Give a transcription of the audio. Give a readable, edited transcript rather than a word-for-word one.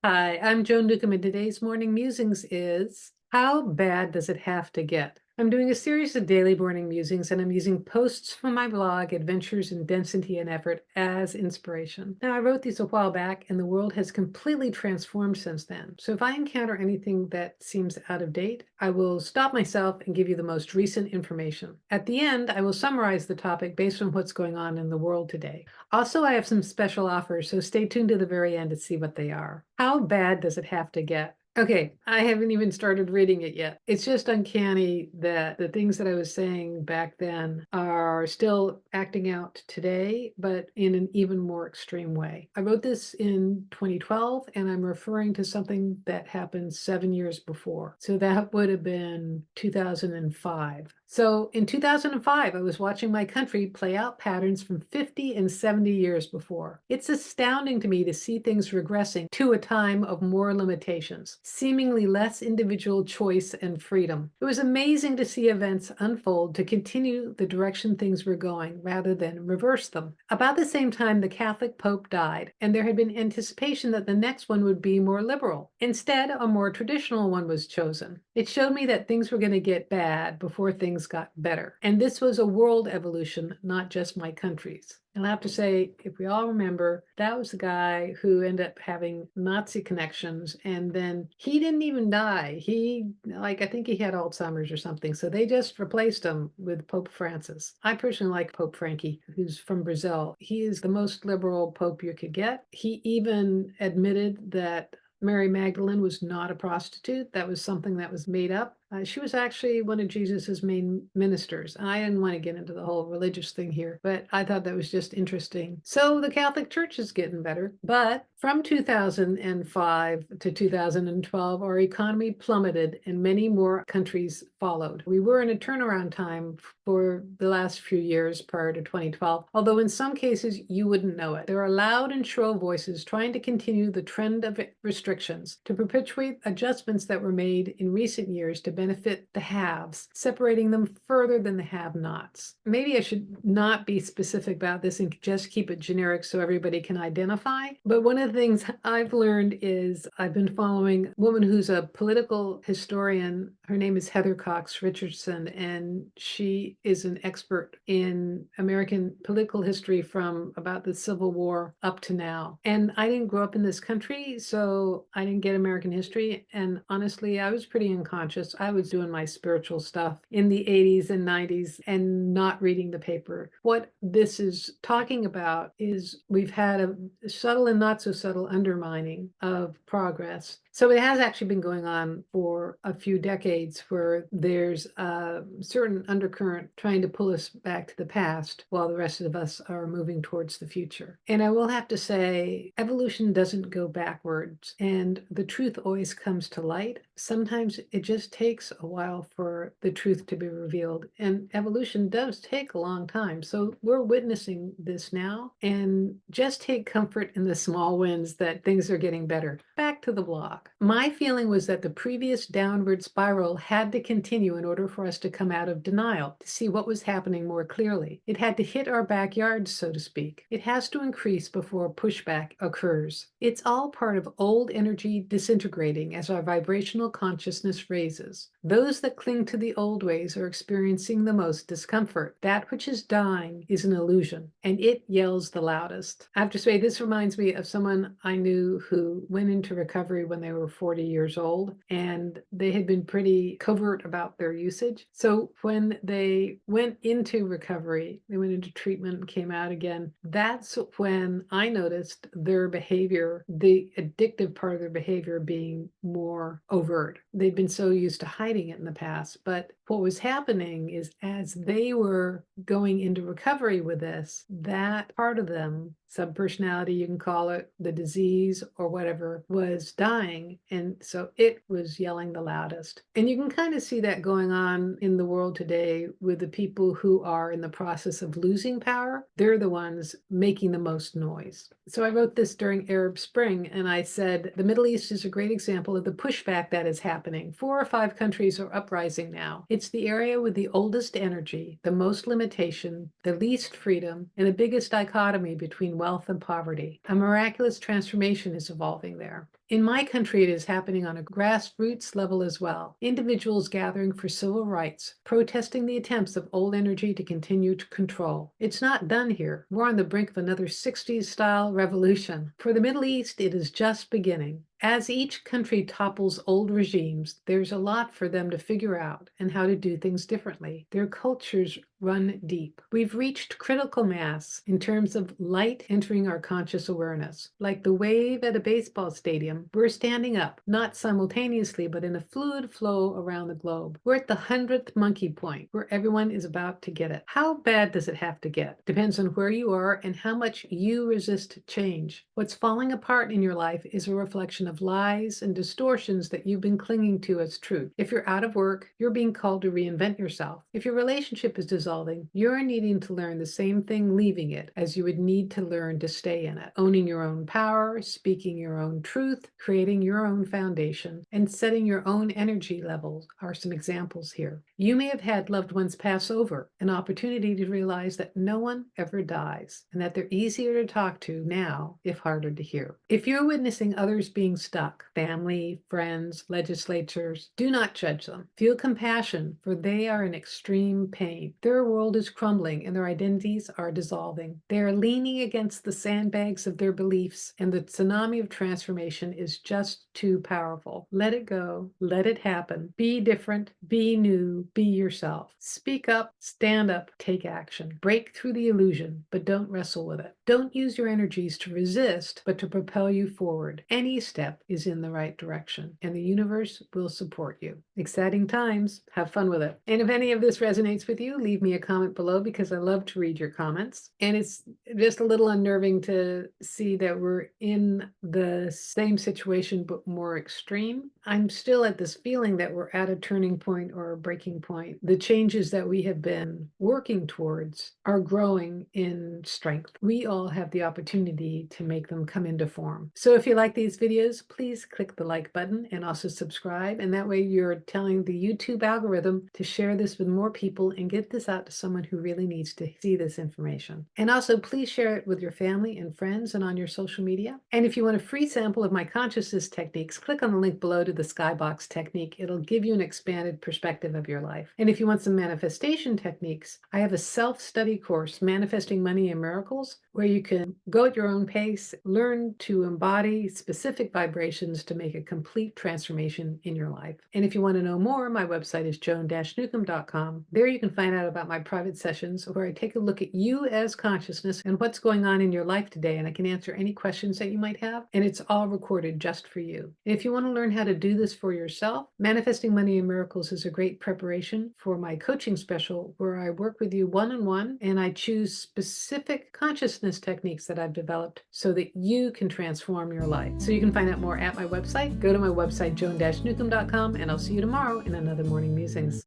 Hi, I'm Joan Newcomb, and today's morning musings is how bad does it have to get? I'm doing a series of daily morning musings, and I'm using posts from my blog, Adventures in Density and Effort, as inspiration. Now, I wrote these a while back, and the world has completely transformed since then. So if I encounter anything that seems out of date, I will stop myself and give you the most recent information. At the end, I will summarize the topic based on what's going on in the world today. Also, I have some special offers, so stay tuned to the very end to see what they are. How bad does it have to get? Okay, I haven't even started reading it yet. It's just uncanny that the things that I was saying back then are still acting out today, but in an even more extreme way. I wrote this in 2012, and I'm referring to something that happened 7 years before. So that would have been 2005. So in 2005, I was watching my country play out patterns from 50 and 70 years before. It's astounding to me to see things regressing to a time of more limitations, seemingly less individual choice and freedom. It was amazing to see events unfold to continue the direction things were going rather than reverse them. About the same time, the Catholic Pope died, and there had been anticipation that the next one would be more liberal. Instead, a more traditional one was chosen. It showed me that things were going to get bad before things got better. And this was a world evolution, not just my country's. And I have to say, if we all remember, that was the guy who ended up having Nazi connections, and then he didn't even die. I think he had Alzheimer's or something. So they just replaced him with Pope Francis. I personally like Pope Frankie, who's from Brazil. He is the most liberal pope you could get. He even admitted that Mary Magdalene was not a prostitute. That was something that was made up. She was actually one of Jesus's main ministers. I didn't want to get into the whole religious thing here, but I thought that was just interesting. So the Catholic Church is getting better, but from 2005 to 2012, our economy plummeted and many more countries followed. We were in a turnaround time for the last few years prior to 2012, although in some cases you wouldn't know it. There are loud and shrill voices trying to continue the trend of restrictions, to perpetuate adjustments that were made in recent years to benefit the haves, separating them further than the have-nots. Maybe I should not be specific about this and just keep it generic so everybody can identify. But one of the things I've learned is I've been following a woman who's a political historian. Her name is Heather Cox Richardson, and she is an expert in American political history from about the Civil War up to now. And I didn't grow up in this country, so I didn't get American history. And honestly, I was pretty unconscious. I was doing my spiritual stuff in the 80s and 90s and not reading the paper. What this is talking about is we've had a subtle and not so subtle undermining of progress. So it has actually been going on for a few decades where there's a certain undercurrent trying to pull us back to the past while the rest of us are moving towards the future. And I will have to say, evolution doesn't go backwards, and the truth always comes to light. Sometimes it just takes a while for the truth to be revealed, and evolution does take a long time. So we're witnessing this now, and just take comfort in the small wins that things are getting better. Back to the blog. My feeling was that the previous downward spiral had to continue in order for us to come out of denial, to see what was happening more clearly. It had to hit our backyards, so to speak. It has to increase before pushback occurs. It's all part of old energy disintegrating as our vibrational consciousness raises. Those that cling to the old ways are experiencing the most discomfort. That which is dying is an illusion, and it yells the loudest. I have to say, this reminds me of someone I knew who went into recovery when they were 40 years old, and they had been pretty covert about their usage. So when they went into recovery, they went into treatment and came out again, that's when I noticed their behavior, the addictive part of their behavior, being more overt. They'd been so used to hiding it in the past, but what was happening is as they were going into recovery with this, that part of them, subpersonality, you can call it, the disease or whatever, was dying. And so it was yelling the loudest. And you can kind of see that going on in the world today with the people who are in the process of losing power. They're the ones making the most noise. So I wrote this during Arab Spring, and I said, the Middle East is a great example of the pushback that is happening. 4 or 5 countries are uprising now. It's the area with the oldest energy, the most limitation, the least freedom, and the biggest dichotomy between wealth and poverty. A miraculous transformation is evolving there. In my country, it is happening on a grassroots level as well. Individuals gathering for civil rights, protesting the attempts of old energy to continue to control. It's not done here. We're on the brink of another 60s-style revolution. For the Middle East, it is just beginning. As each country topples old regimes, there's a lot for them to figure out and how to do things differently. Their cultures run deep. We've reached critical mass in terms of light entering our conscious awareness. Like the wave at a baseball stadium, we're standing up, not simultaneously, but in a fluid flow around the globe. We're at the 100th monkey point, where everyone is about to get it. How bad does it have to get? Depends on where you are and how much you resist change. What's falling apart in your life is a reflection of lies and distortions that you've been clinging to as truth. If you're out of work, you're being called to reinvent yourself. If your relationship is dissolving, you're needing to learn the same thing leaving it as you would need to learn to stay in it. Owning your own power, speaking your own truth, creating your own foundation, and setting your own energy levels are some examples here. You may have had loved ones pass over, an opportunity to realize that no one ever dies and that they're easier to talk to now, if harder to hear. If you're witnessing others being stuck, family, friends, legislatures, do not judge them. Feel compassion, for they are in extreme pain. Their world is crumbling and their identities are dissolving. They are leaning against the sandbags of their beliefs, and the tsunami of transformation is just too powerful. Let it go. Let it happen. Be different. Be new. Be yourself. Speak up. Stand up. Take action. Break through the illusion, but don't wrestle with it. Don't use your energies to resist, but to propel you forward. Any step is in the right direction, and the universe will support you. Exciting times. Have fun with it. And if any of this resonates with you, leave me a comment below because I love to read your comments. And it's just a little unnerving to see that we're in the same situation but more extreme. I'm still at this feeling that we're at a turning point or a breaking point. The changes that we have been working towards are growing in strength. We all have the opportunity to make them come into form. So if you like these videos, please click the like button and also subscribe. And that way you're telling the YouTube algorithm to share this with more people and get this out to someone who really needs to see this information. And also please share it with your family and friends and on your social media. And if you want a free sample of my consciousness techniques, click on the link below to the Skybox technique. It'll give you an expanded perspective of your life. And if you want some manifestation techniques, I have a self-study course, Manifesting Money and Miracles, where you can go at your own pace, learn to embody specific vibrations to make a complete transformation in your life. And if you want to know more, my website is joan-newcomb.com. There you can find out about my private sessions where I take a look at you as consciousness and what's going on in your life today, and I can answer any questions that you might have, and it's all recorded just for you. And if you want to learn how to do this for yourself, Manifesting Money and Miracles is a great preparation for my coaching special where I work with you one-on-one and I choose specific consciousness techniques that I've developed so that you can transform your life. So you can find out more at my website. Go to my website, joan-newcomb.com, and I'll see you tomorrow in another Morning Musings.